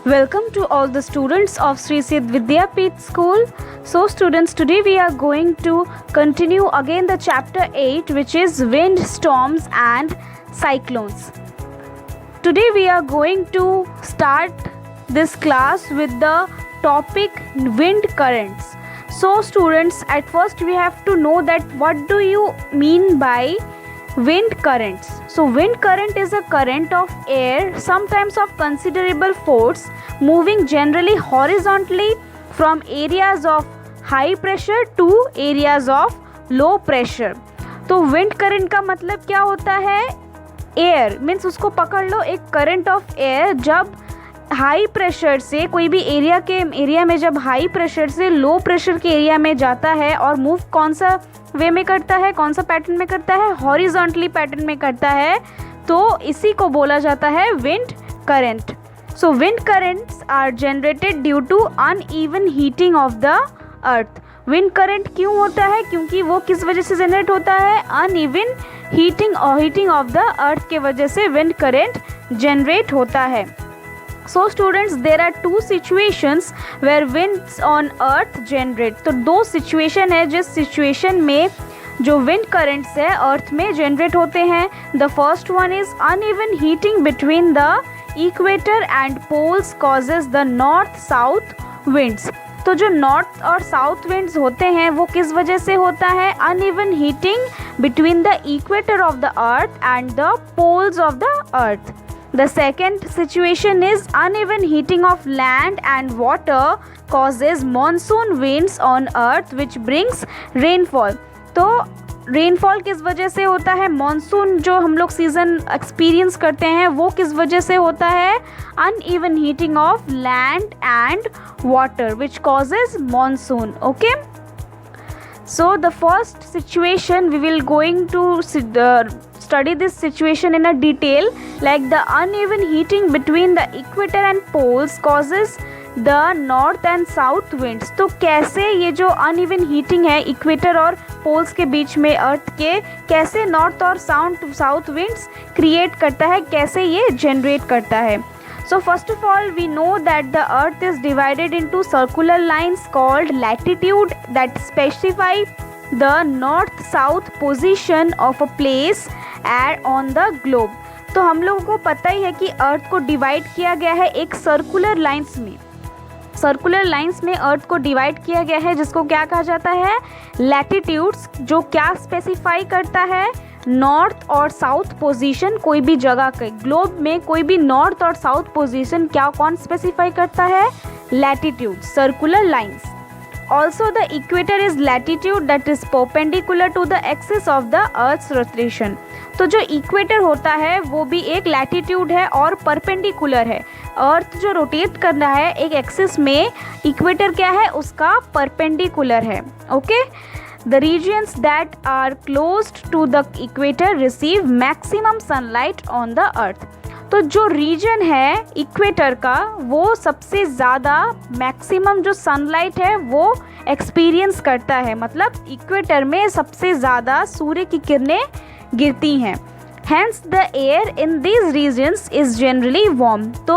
Welcome to all the students of Sri Siddh Vidyapeeth School. So students, today we are going to continue again the chapter 8, which is wind, storms and cyclones. Today we are going to start this class with the topic wind currents. So students, at first we have to know that what do you mean by wind currents. So wind current is a current of air, sometimes of considerable force, moving generally horizontally from areas of high pressure to areas of low pressure. तो wind current का मतलब क्या होता है? Air means उसको पकड़ लो, एक current of air जब हाई प्रेशर से कोई भी एरिया में जब हाई प्रेशर से लो प्रेशर के एरिया में जाता है और मूव कौन सा वे में करता है, कौन सा पैटर्न में करता है, हॉरिजॉन्टली पैटर्न में करता है, तो इसी को बोला जाता है wind current. So wind currents are generated due to uneven heating of the earth. Wind current क्यों होता है? क्योंकि वो किस वजह से जनरेट होता है? अनइवन हीटिंग ऑफ द अर्थ के वजह से विंड करंट जनरेट होता है. So students, there are two situations where winds on earth generate. तो दो सिचुएशन है जिस सिचुएशन में जो विंड करंट्स है अर्थ में जनरेट होते हैं. The first one is uneven heating between the equator and poles causes the north south winds. तो जो नॉर्थ और साउथ विंड्स होते हैं वो किस वजह से होता है? Uneven heating between the equator of the earth and the poles of the earth. The second situation is uneven heating of land and water causes monsoon winds on earth which brings rainfall. तो rainfall किस वजह से होता है? Monsoon जो हम लोग season experience करते हैं वो किस वजह से होता है? Uneven heating of land and water which causes monsoon. Okay, so the first situation we will going to study this situation in a detail, like the uneven heating between the equator and poles causes the north and south winds. तो कैसे ये जो uneven heating है equator और poles के बीच में अर्थ के, कैसे नॉर्थ और साउथ विंड्स क्रिएट करता है, कैसे ये जनरेट करता है? So first of all, we know that the earth is divided into circular lines called latitude that specify the north-south position of a place on the globe. तो हम लोगों को पता ही है कि अर्थ को डिवाइड किया गया है एक सर्कुलर लाइंस में. सर्कुलर लाइंस में अर्थ को डिवाइड किया गया है जिसको क्या कहा जाता है? लैटिट्यूड्स, जो क्या स्पेसिफाई करता है? नॉर्थ और साउथ पोजीशन. कोई भी जगह के ग्लोब में कोई भी नॉर्थ और साउथ पोजीशन क्या कौन स्पेसिफाई करता है? Latitude, circular lines. Also the equator is latitude that is perpendicular to the axis of the earth's rotation. तो जो इक्वेटर होता है वो भी एक लैटिट्यूड है और परपेंडिकुलर है. अर्थ जो रोटेट कर रहा है एक एक्सिस में, इक्वेटर क्या है? उसका परपेंडिकुलर है. Okay, The regions that are closed to the equator receive maximum sunlight on the earth. तो जो रीजन है इक्वेटर का वो सबसे ज़्यादा मैक्सिमम जो सनलाइट है वो एक्सपीरियंस करता है. मतलब इक्वेटर में सबसे ज़्यादा सूर्य की किरणें गिरती हैं. Hence the air in these regions is generally warm. तो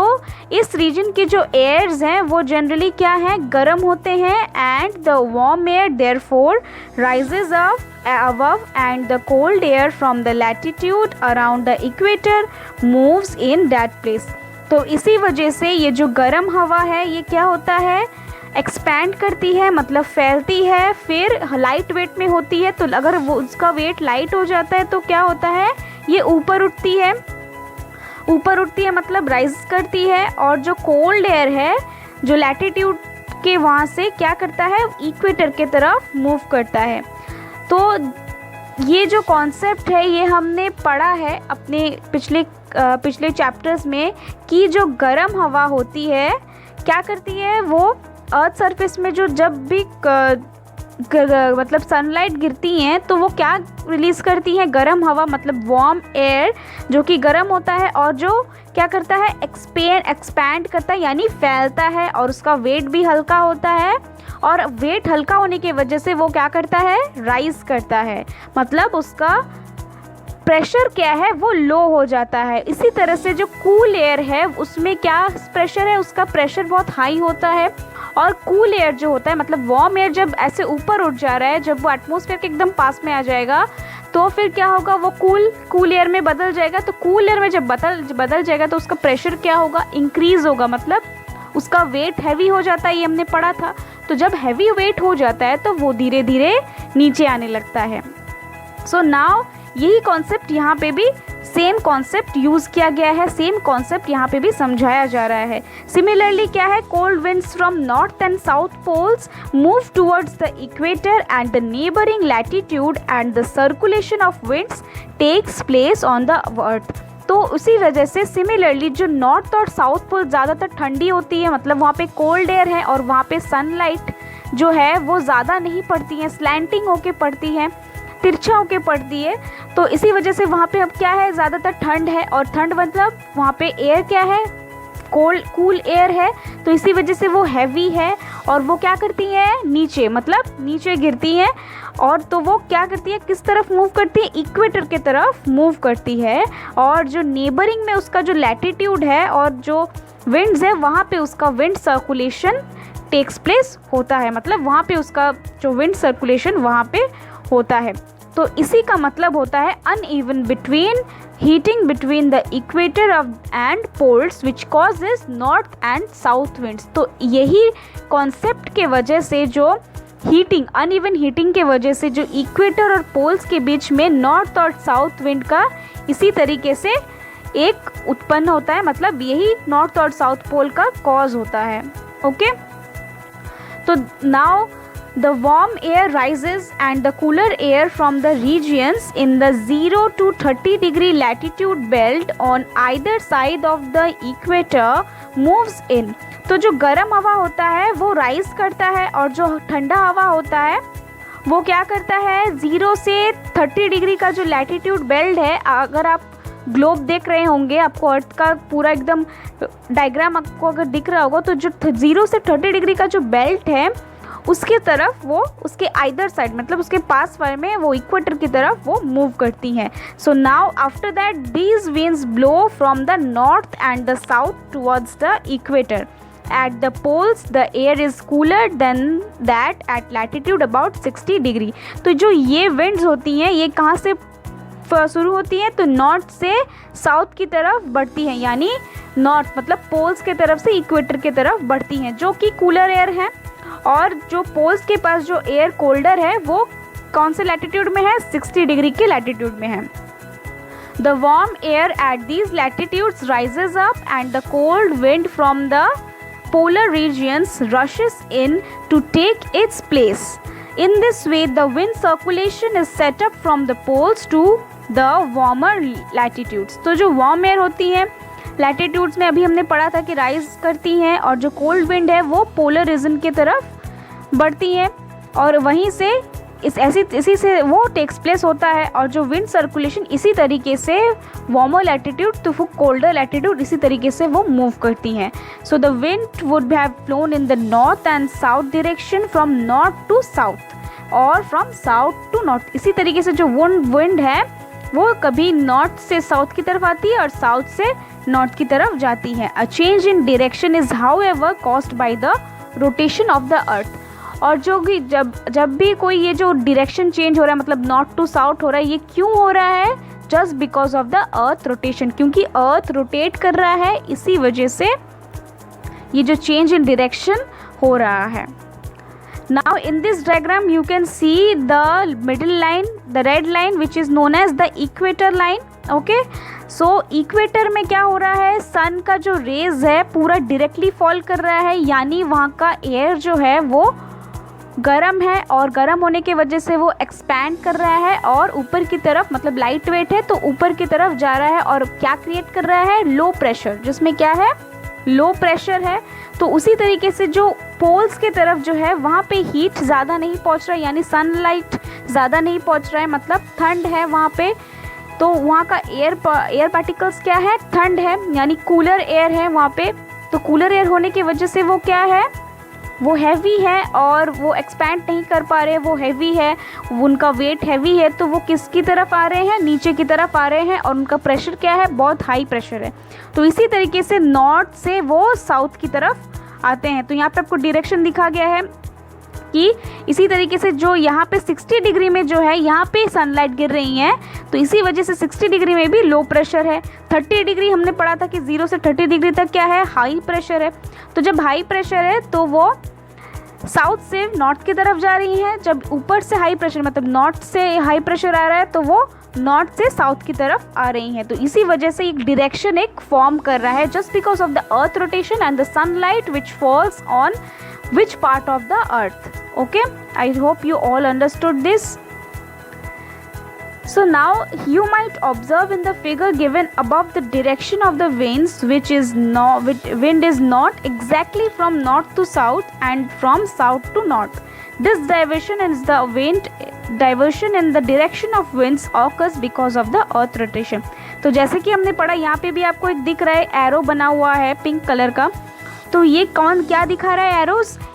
इस रीजन के जो एयर्स हैं वो जनरली क्या हैं? गर्म होते हैं. and the warm air therefore rises up above and the cold air from the latitude around the equator moves in that place. तो इसी वजह से ये जो गर्म हवा है ये क्या होता है? एक्सपैंड करती है, मतलब फैलती है, फिर लाइट वेट में होती है. तो अगर वो उसका वेट लाइट हो जाता है तो क्या होता है? ये ऊपर उठती है. ऊपर उठती है मतलब राइज करती है. और जो कोल्ड एयर है जो लैटिट्यूड के वहाँ से क्या करता है? इक्वेटर के तरफ मूव करता है. तो ये जो कॉन्सेप्ट है ये हमने पढ़ा है अपने पिछले चैप्टर्स में कि जो गर्म हवा होती है क्या करती है? वो अर्थ सरफेस में जो जब भी मतलब सनलाइट गिरती हैं तो वो क्या रिलीज़ करती हैं? गर्म हवा, मतलब वार्म एयर जो कि गर्म होता है और जो क्या करता है? एक्सपैंड करता है, यानी फैलता है. और उसका वेट भी हल्का होता है और वेट हल्का होने की वजह से वो क्या करता है? राइज करता है, मतलब उसका प्रेशर क्या है वो लो हो जाता है। इसी तरह से जो कूल एयर है उसमें क्या प्रेशर है, उसका प्रेशर बहुत हाई होता है। और कूल एयर जो होता है मतलब वार्म एयर जब ऐसे ऊपर उठ जा रहा है, जब वो एटमॉस्फेयर के एकदम पास में आ जाएगा तो फिर क्या होगा, वो कूल एयर में बदल जाएगा। तो कूल एयर में जब बदल जाएगा तो उसका प्रेशर क्या होगा, इंक्रीज होगा, मतलब उसका वेट हैवी हो जाता है, ये हमने पढ़ा था। तो जब हैवी वेट हो जाता है तो वो धीरे धीरे नीचे आने लगता है। सो नाउ यही कॉन्सेप्ट यहाँ पे भी सेम कॉन्सेप्ट यूज़ किया गया है, सेम कॉन्सेप्ट यहाँ पे भी समझाया जा रहा है। सिमिलरली क्या है, cold winds from north and south poles move towards the equator and the neighbouring latitude and the circulation of winds takes place on the earth. तो उसी वजह से सिमिलरली जो नॉर्थ और साउथ पोल ज़्यादातर ठंडी होती है, मतलब वहाँ पे कोल्ड एयर है और वहाँ पे सनलाइट जो है वो ज़्यादा नहीं पड़ती है, स्लैंटिंग होके पड़ती है, तिरछा होके पड़ती है। तो इसी वजह से वहाँ पे अब क्या है, ज़्यादातर ठंड है। और ठंड मतलब वहाँ पे एयर क्या है, कूल एयर है। तो इसी वजह से वो हैवी है और वो क्या करती है, नीचे मतलब नीचे गिरती है। और तो वो क्या करती है, किस तरफ मूव करती है, इक्वेटर के तरफ मूव करती है। और जो नेबरिंग में उसका जो लैटिट्यूड है और जो विंड्स है वहाँ पे उसका विंड सर्कुलेशन टेक्स प्लेस होता है, मतलब वहाँ पे उसका जो विंड सर्कुलेशन वहाँ पे होता है। तो इसी का मतलब होता है uneven between heating between the equator and poles which causes north and south winds. तो यही कॉन्सेप्ट के वजह से जो हीटिंग, अनइवन हीटिंग के वजह से जो इक्वेटर और पोल्स के बीच में नॉर्थ और साउथ विंड का इसी तरीके से एक उत्पन्न होता है, मतलब यही नॉर्थ और साउथ पोल का कॉज होता है। ओके, तो now the warm air rises and the cooler air from the regions in the 0 to 30 degree latitude belt on either side of the equator moves in। तो जो गर्म हवा होता है वो राइज करता है और जो ठंडा हवा होता है वो क्या करता है, 0 से 30 डिग्री का जो लैटिट्यूड बेल्ट है, अगर आप ग्लोब देख रहे होंगे, आपको अर्थ का पूरा एकदम डायग्राम आपको अगर दिख रहा होगा, तो जो 0 से 30 डिग्री का जो बेल्ट है उसके तरफ वो, उसके आइदर साइड मतलब उसके पास वाले में वो इक्वेटर की तरफ वो मूव करती हैं। So now after that these winds blow from the north and the south towards the equator. At the poles the air is cooler than that at latitude about 60 degree. तो जो ये winds होती हैं ये कहाँ से शुरू होती हैं, तो नॉर्थ से साउथ की तरफ बढ़ती हैं, यानी नॉर्थ मतलब पोल्स के तरफ से इक्वेटर की तरफ बढ़ती हैं, जो कि कूलर एयर है। और जो पोल्स के पास जो एयर कोल्डर है वो कौन से लैटिट्यूड में है, 60 डिग्री के लैटिट्यूड में है। The warm air at these latitudes rises up and the cold wind from the polar regions rushes in to take its place. In this way the wind circulation is set up from the poles to the warmer latitudes। तो जो warm air होती है latitudes में अभी हमने पढ़ा था कि राइज करती हैं, और जो कोल्ड विंड है वो पोलर रीजन की तरफ बढ़ती हैं और वहीं से इसी से वो टेक्स प्लेस होता है। और जो विंड सर्कुलेशन इसी तरीके से warmer latitude to colder latitude इसी तरीके से वो मूव करती हैं। So the wind would have flown in the north and south direction from north to south और फ्रॉम साउथ टू नॉर्थ। इसी तरीके से जो विंड है वो कभी नॉर्थ से साउथ की तरफ आती है और साउथ से नॉर्थ की तरफ जाती है। A change in direction is how ever caused by the rotation of the अर्थ। और जो भी जब भी कोई ये जो डायरेक्शन चेंज हो रहा है मतलब नॉर्थ टू साउथ हो रहा है, ये क्यों हो रहा है, just because of the earth rotation, क्योंकि अर्थ रोटेट कर रहा है, इसी वजह से ये जो चेंज इन डायरेक्शन हो रहा है। Now in this diagram you can see the middle line, the red line which is known as the equator line. Okay, so equator में क्या हो रहा है, सन का जो रेज है पूरा डायरेक्टली फॉल कर रहा है, यानी वहाँ का एयर जो है वो गर्म है और गर्म होने की वजह से वो एक्सपैंड कर रहा है और ऊपर की तरफ मतलब लाइट वेट है तो ऊपर की तरफ जा रहा है और क्या क्रिएट कर रहा है, लो प्रेशर, जिसमें क्या है, लो प्रेशर है। तो उसी तरीके से जो पोल्स की तरफ जो है वहाँ पे हीट ज़्यादा नहीं पहुँच रहा है, यानी सनलाइट ज़्यादा नहीं पहुँच रहा है, मतलब ठंड है वहाँ पे। तो वहाँ का एयर पार्टिकल्स क्या है, ठंड है, यानी कूलर एयर है वहाँ पे। तो कूलर एयर होने की वजह से वो क्या है, वो हैवी है और वो एक्सपैंड नहीं कर पा रहे, वो हैवी है, उनका वेट हैवी है, तो वो किसकी तरफ आ रहे हैं, नीचे की तरफ आ रहे हैं, और उनका प्रेशर क्या है, बहुत हाई प्रेशर है। तो इसी तरीके से नॉर्थ से वो साउथ की तरफ आते हैं। तो यहाँ पे आपको डायरेक्शन दिखा गया है कि इसी तरीके से जो यहाँ पे 60 डिग्री में जो है यहाँ पे सनलाइट गिर रही है, तो इसी वजह से 60 डिग्री में भी लो प्रेशर है। 30 डिग्री हमने पढ़ा था कि 0 से 30 डिग्री तक क्या है, हाई प्रेशर है। तो जब हाई प्रेशर है तो वो साउथ से नॉर्थ की तरफ जा रही है, जब ऊपर से हाई प्रेशर मतलब नॉर्थ से हाई प्रेशर आ रहा है तो वो नॉर्थ से साउथ की तरफ आ रही हैं। तो इसी वजह से एक डायरेक्शन एक फॉर्म कर रहा है, just because of the earth rotation and the sunlight which falls on which part of the earth. Okay, I hope you all understood this. So now you might observe in the figure given above the direction of the winds, which wind is not exactly from north to south and from south to north. This diversion in the direction of winds occurs because of the earth rotation. तो जैसे कि हमने पढ़ा, यहाँ पे भी आपको एक दिख रहा है एरो बना हुआ है पिंक कलर का, तो ये कौन क्या दिखा रहा है,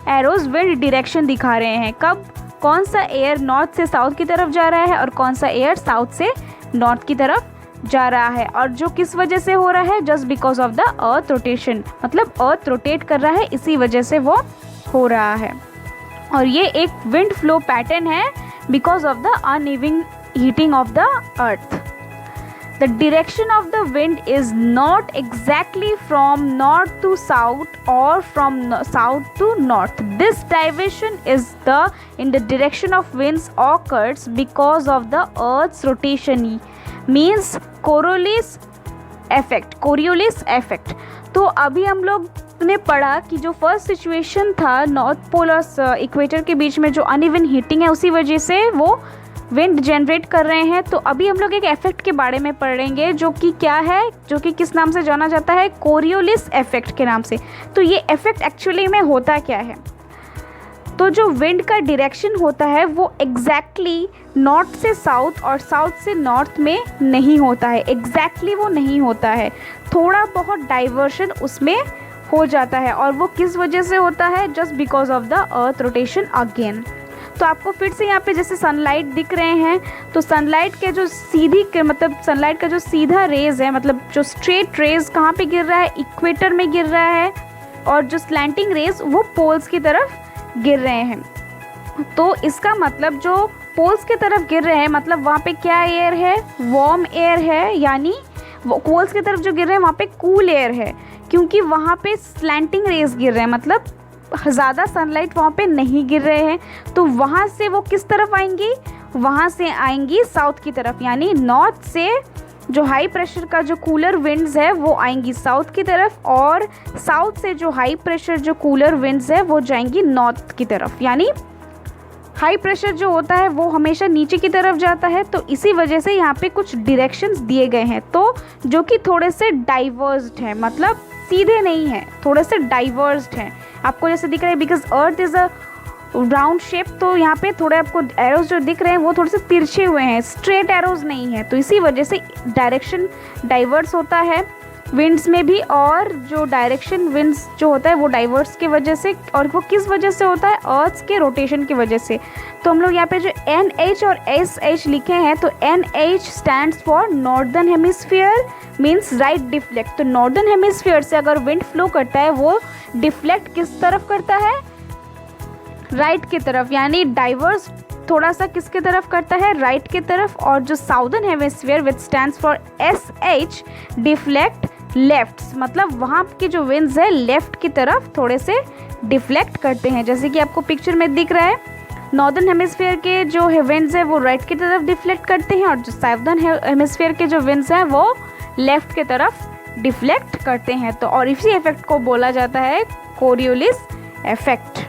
एरोज विंड डायरेक्शन दिखा रहे हैं। कब, कौन सा एयर नॉर्थ से साउथ की तरफ जा रहा है और कौन सा एयर साउथ से नॉर्थ की तरफ जा रहा है, और जो किस वजह से हो रहा है, just because of the earth rotation, मतलब अर्थ रोटेट कर रहा है, इसी वजह से वो हो रहा है। और ये एक विंड फ्लो पैटर्न है because of the uneven heating of the earth. The direction of the wind is not exactly from north to south or from south to north. This diversion is in the direction of winds occurs because of the earth's rotation, means Coriolis effect. Coriolis effect. तो अभी हम लोग ने पढ़ा कि जो first situation था north pole और इक्वेटर के बीच में जो अनइवन हीटिंग है, उसी वजह से वो विंड जनरेट कर रहे हैं। तो अभी हम लोग एक इफेक्ट के बारे में पढ़ेंगे जो कि क्या है, जो कि किस नाम से जाना जाता है, कोरियोलिस इफेक्ट के नाम से। तो ये इफेक्ट एक्चुअली में होता क्या है, तो जो विंड का डायरेक्शन होता है वो एग्जैक्टली नॉर्थ से साउथ और साउथ से नॉर्थ में नहीं होता है, एग्जैक्टली वो नहीं होता है, थोड़ा बहुत डाइवर्शन उसमें हो जाता है। और वो किस वजह से होता है, just because of the earth rotation again. तो आपको फिर से यहाँ पे जैसे सनलाइट दिख रहे हैं, तो सनलाइट के जो मतलब सनलाइट का जो सीधा रेज है, मतलब जो स्ट्रेट रेज कहाँ पे गिर रहा है, इक्वेटर में गिर रहा है, और जो स्लैंटिंग रेज वो पोल्स की तरफ गिर रहे हैं। तो इसका मतलब जो पोल्स की तरफ गिर रहे हैं, मतलब वहाँ पे क्या एयर है, वार्म एयर है, यानी वो पोल्स की तरफ जो गिर रहे हैं वहाँ पे कूल एयर है, क्योंकि वहाँ पे स्लैंटिंग रेज गिर रहे हैं, मतलब ज़्यादा सनलाइट वहाँ पे नहीं गिर रहे हैं। तो वहाँ से वो किस तरफ आएंगी, वहाँ से आएंगी साउथ की तरफ, यानी नॉर्थ से जो हाई प्रेशर का जो कूलर विंड्स है वो आएंगी साउथ की तरफ, और साउथ से जो हाई प्रेशर जो कूलर विंड्स है वो जाएंगी नॉर्थ की तरफ। यानी हाई प्रेशर जो होता है वो हमेशा नीचे की तरफ जाता है, तो इसी वजह से यहाँ पे कुछ डायरेक्शंस दिए गए हैं, तो जो कि थोड़े से डाइवर्स्ड हैं, मतलब सीधे नहीं है, थोड़े से डाइवर्स्ड हैं। आपको जैसे दिख रहा है because earth is a round shape, तो यहाँ पे थोड़े आपको एरोज जो दिख रहे हैं वो थोड़े से तिरछे हुए हैं, स्ट्रेट एरोज नहीं है, तो इसी वजह से डायरेक्शन डाइवर्स होता है विंड्स में भी, और जो डायरेक्शन विंड्स जो होता है वो डाइवर्स की वजह से, और वो किस वजह से होता है, अर्थ के रोटेशन की वजह से। तो हम लोग यहाँ पे जो NH और SH लिखे हैं, तो NH stands for northern hemisphere, means right deflect. तो नॉर्दर्न हेमिस्फीयर से अगर विंड फ्लो करता है वो डिफ्लेक्ट किस तरफ करता है, राइट की तरफ, यानी डाइवर्स थोड़ा सा किसके तरफ करता है, राइट की तरफ। और जो southern hemisphere which stands for SH deflect left, मतलब वहाँ की जो विंड्स है लेफ्ट की तरफ थोड़े से डिफ्लेक्ट करते हैं, जैसे कि आपको पिक्चर में दिख रहा है। नॉर्दर्न हेमिस्फीयर के जो विंड्स है वो राइट की तरफ डिफ्लेक्ट करते हैं, और जो साउदर्न हेमिस्फीयर के जो विंड्स हैं वो लेफ्ट की तरफ डिफ्लेक्ट करते हैं। तो और इसी इफेक्ट को बोला जाता है Coriolis effect.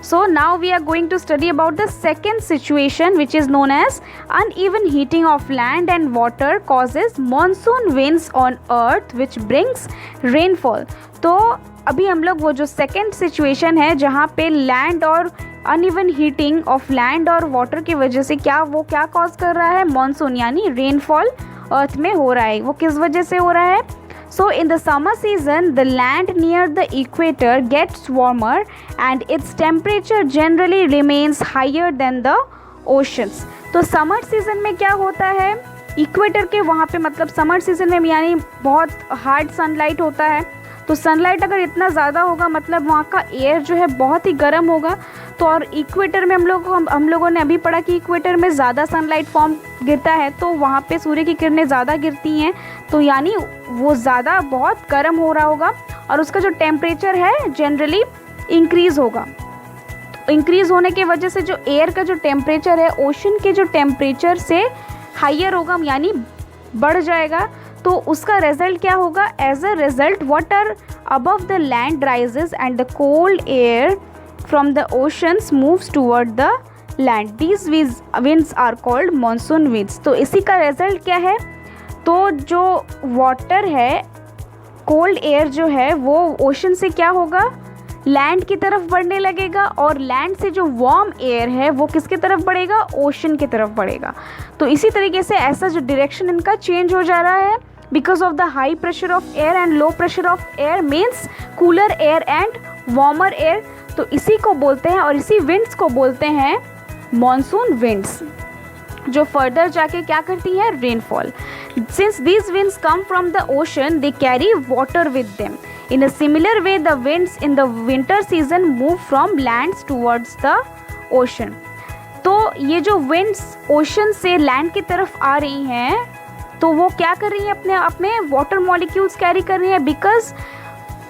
So now we are going to study about the second situation, which is known as uneven heating of land and water causes monsoon winds on earth which brings rainfall। तो अभी हम लोग वो जो second situation है जहाँ पे land और अनइवन हीटिंग ऑफ लैंड और वाटर की वजह से क्या कॉज कर रहा है, मॉनसून यानी रेनफॉल अर्थ में हो रहा है। वो किस वजह से हो रहा है, So in the summer season, the land near the equator gets warmer and its temperature generally remains higher than the oceans. तो समर सीजन में क्या होता है, इक्वेटर के वहाँ पे मतलब समर सीजन में यानी बहुत हार्ड सनलाइट होता है, तो सनलाइट अगर इतना ज़्यादा होगा मतलब वहाँ का एयर जो है बहुत ही गर्म होगा। तो और इक्वेटर में हम लोगों ने अभी पढ़ा कि इक्वेटर में ज़्यादा सनलाइट फॉर्म गिरता है, तो वहाँ पे सूर्य की किरणें ज़्यादा गिरती हैं, तो यानी वो ज़्यादा बहुत गर्म हो रहा होगा और उसका जो टेम्परेचर है जनरली इंक्रीज़ होगा। तो इंक्रीज़ होने की वजह से जो एयर का जो टेम्परेचर है ओशन के जो टेम्परेचर से हाइयर होगा यानी बढ़ जाएगा। तो उसका रिजल्ट क्या होगा, as a result water above the land rises and the cold air from the oceans moves toward the land. These winds are called monsoon winds. तो इसी का रिजल्ट क्या है, तो जो वाटर है, कोल्ड एयर जो है वो ओशन से क्या होगा, लैंड की तरफ बढ़ने लगेगा और लैंड से जो वार्म एयर है वो किसकी तरफ बढ़ेगा, ओशन की तरफ बढ़ेगा। तो इसी तरीके से ऐसा जो डायरेक्शन इनका चेंज हो जा रहा है because of the high pressure of air and low pressure of air means cooler air and warmer air. तो इसी को बोलते हैं और इसी विंड्स को बोलते हैं मॉनसून विंड्स, जो फर्दर जाके क्या करती है, rainfall. Since these winds come from the ocean they carry water with them. In a similar way, the winds in the winter season move from lands towards the ocean. तो ये जो winds ocean से land की तरफ आ रही हैं, तो वो क्या कर रही हैं, अपने water molecules कैरी कर रही हैं। बिकॉज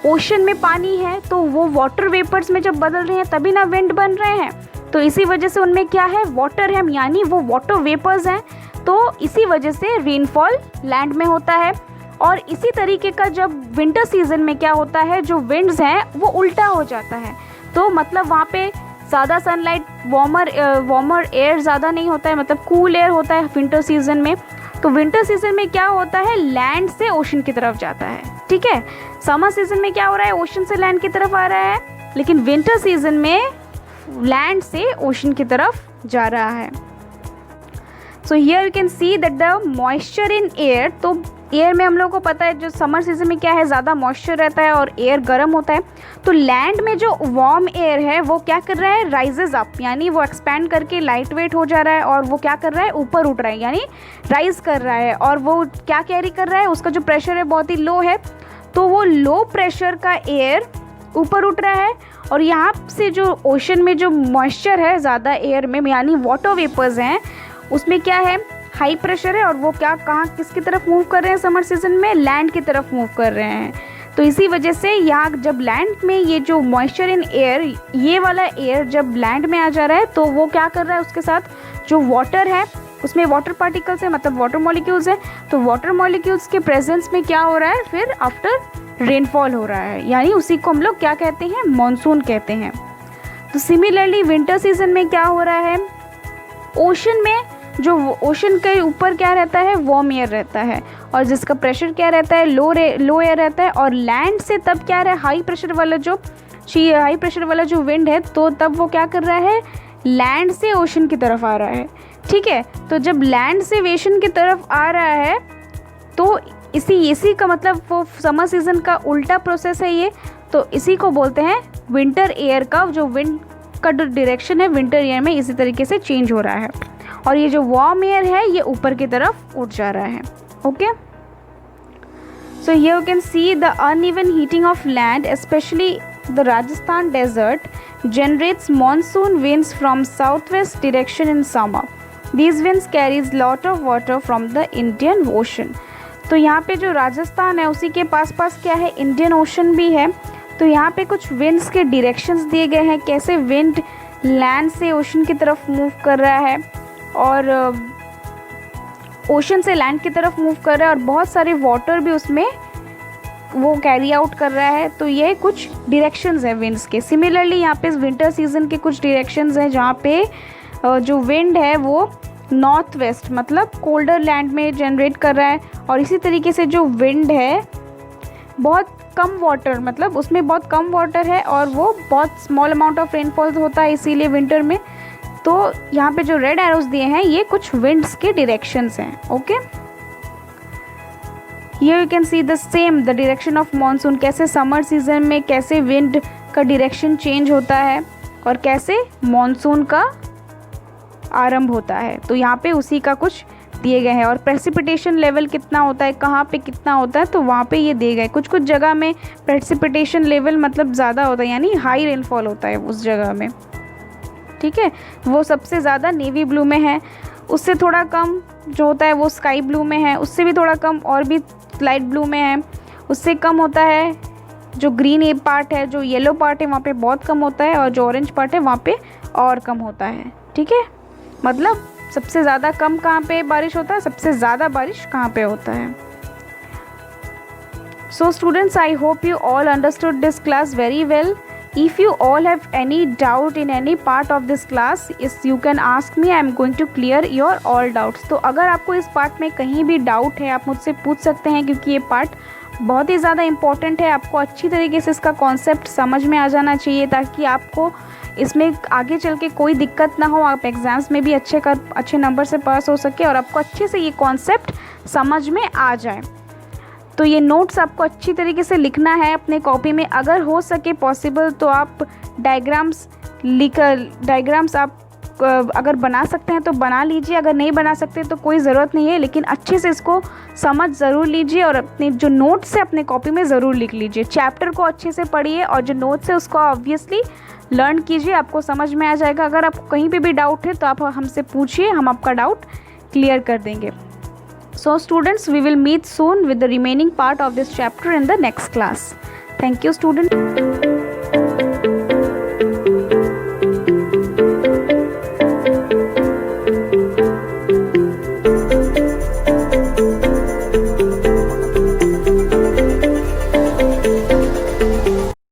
ओशन में पानी है तो वो वाटर वेपर्स में जब बदल रहे हैं तभी ना विंड बन रहे हैं। तो इसी वजह से उनमें क्या है, वाटर है, यानी वो वाटर वेपर्स हैं। तो इसी वजह से रेनफॉल लैंड में होता है। और इसी तरीके का जब विंटर सीजन में क्या होता है, जो विंड्स हैं वो उल्टा हो जाता है। तो मतलब वहाँ पे ज़्यादा सनलाइट, वार्मर एयर ज़्यादा नहीं होता है, मतलब कूल एयर होता है विंटर सीजन में। तो विंटर सीजन में क्या होता है, लैंड से ओशन की तरफ जाता है। ठीक है, समर सीजन में क्या हो रहा है, ओशन से लैंड की तरफ आ रहा है, लेकिन विंटर सीजन में लैंड से ओशन की तरफ जा रहा है। सो here you can see that the moisture in air, तो एयर में हम लोगों को पता है जो समर सीजन में क्या है, ज़्यादा मॉइस्चर रहता है और एयर गर्म होता है। तो लैंड में जो वार्म एयर है वो क्या कर रहा है, राइजेज अप, यानी वो एक्सपैंड करके लाइट वेट हो जा रहा है और वो क्या कर रहा है, ऊपर उठ रहा है, यानी राइज कर रहा है। और वो क्या कैरी कर रहा है, उसका जो प्रेशर है बहुत ही लो है, तो वो लो प्रेशर का एयर ऊपर उठ रहा है। और यहाँ से जो ओशन में जो मॉइस्चर है ज़्यादा एयर में, यानी वाटर वेपर्स हैं, उसमें क्या है, हाई प्रेशर है और वो क्या कहाँ किसकी तरफ मूव कर रहे हैं, समर सीजन में लैंड की तरफ मूव कर रहे हैं। तो इसी वजह से यहाँ जब लैंड में ये जो मॉइस्चर इन एयर, ये वाला एयर जब लैंड में आ जा रहा है तो वो क्या कर रहा है, उसके साथ जो वाटर है उसमें वाटर पार्टिकल्स है, मतलब वाटर मॉलिक्यूल्स है। तो वाटर मॉलिक्यूल्स के प्रेजेंस में क्या हो रहा है, फिर आफ्टर रेनफॉल हो रहा है, यानी उसी को हम लोग क्या कहते हैं, मॉनसून कहते हैं। तो सिमिलरली विंटर सीजन में क्या हो रहा है, ओशन में जो ओशन के ऊपर क्या रहता है, वार्म एयर रहता है और जिसका प्रेशर क्या रहता है, लो एयर रहता है। और लैंड से तब क्या रहा है, हाई प्रेशर वाला जो विंड है, तो तब वो क्या कर रहा है, लैंड से ओशन की तरफ आ रहा है। ठीक है, तो जब लैंड से ओशन की तरफ आ रहा है तो इसी का मतलब वो समर सीजन का उल्टा प्रोसेस है ये। तो इसी को बोलते हैं विंटर एयर का, जो विंड का जो डायरेक्शन है विंटर एयर में इसी तरीके से चेंज हो रहा है और ये जो वार्म एयर है ये ऊपर की तरफ उठ जा रहा है। Okay, so here you can see the uneven heating of land, especially the Rajasthan desert generates monsoon winds from southwest direction in summer. These winds carries lot of water from the Indian Ocean. तो यहाँ पे जो राजस्थान है उसी के पास क्या है, Indian ocean भी है। तो यहाँ पे कुछ विंड्स के डायरेक्शंस दिए गए हैं, कैसे विंड लैंड से ओशन की तरफ मूव कर रहा है और ओशन से लैंड की तरफ मूव कर रहा है और बहुत सारे वाटर भी उसमें वो कैरी आउट कर रहा है। तो ये कुछ डायरेक्शंस हैं विंड्स के। सिमिलरली यहाँ पे विंटर सीजन के कुछ डायरेक्शंस हैं जहाँ पे जो विंड है वो नॉर्थ वेस्ट मतलब कोल्डर लैंड में जनरेट कर रहा है और इसी तरीके से जो विंड है बहुत कम वाटर, मतलब उसमें बहुत कम वाटर है और वो बहुत स्मॉल अमाउंट ऑफ रेनफॉल होता है इसीलिए विंटर में। तो यहाँ पे जो रेड एरोज दिए हैं ये कुछ विंड्स के डायरेक्शंस हैं। Okay, here you can see the same the direction of monsoon, कैसे समर सीजन में कैसे विंड का डायरेक्शन चेंज होता है और कैसे मॉनसून का आरंभ होता है। तो यहाँ पे उसी का कुछ दिए गए हैं। और प्रेसिपिटेशन लेवल कितना होता है, कहाँ पे कितना होता है, तो वहाँ पे ये दिए गए। कुछ कुछ जगह में प्रेसिपिटेशन लेवल मतलब ज़्यादा होता है, यानी हाई रेनफॉल होता है उस जगह में, ठीक है। वो सबसे ज़्यादा नेवी ब्लू में है, उससे थोड़ा कम जो होता है वो स्काई ब्लू में है, उससे भी थोड़ा कम और भी लाइट ब्लू में है, उससे कम होता है जो ग्रीन ए पार्ट है, जो येलो पार्ट है वहाँ पे बहुत कम होता है, और जो ऑरेंज पार्ट है वहाँ पे और कम होता है, ठीक है। मतलब सबसे ज़्यादा कम कहाँ पे बारिश होता है, सबसे ज़्यादा बारिश कहाँ पे होता है। So students, I hope you all understood this class very well. If you all have any doubt in any part of this class, you can ask me. I am going to clear your all doubts. तो अगर आपको इस part में कहीं भी doubt है आप मुझसे पूछ सकते हैं, क्योंकि ये पार्ट बहुत ही ज़्यादा इम्पॉर्टेंट है। आपको अच्छी तरीके से इसका कॉन्सेप्ट समझ में आ जाना चाहिए, ताकि आपको इसमें आगे चल के कोई दिक्कत ना हो, आप एग्ज़ाम्स में भी अच्छे नंबर से पास हो सके और आपको अच्छे से ये कॉन्सेप्ट समझ में आ जाए। तो ये नोट्स आपको अच्छी तरीके से लिखना है अपने कॉपी में। अगर हो सके पॉसिबल तो आप डायग्राम्स आप अगर बना सकते हैं तो बना लीजिए, अगर नहीं बना सकते तो कोई ज़रूरत नहीं है, लेकिन अच्छे से इसको समझ ज़रूर लीजिए और अपने जो नोट्स है अपने कॉपी में ज़रूर लिख लीजिए। चैप्टर को अच्छे से पढ़िए और जो नोट्स है उसको ऑब्वियसली लर्न कीजिए, आपको समझ में आ जाएगा। अगर आपको कहीं पे भी डाउट है तो आप हमसे पूछिए, हम आपका डाउट क्लियर कर देंगे। So students, we will meet soon with the remaining part of this chapter in the next class. Thank you students.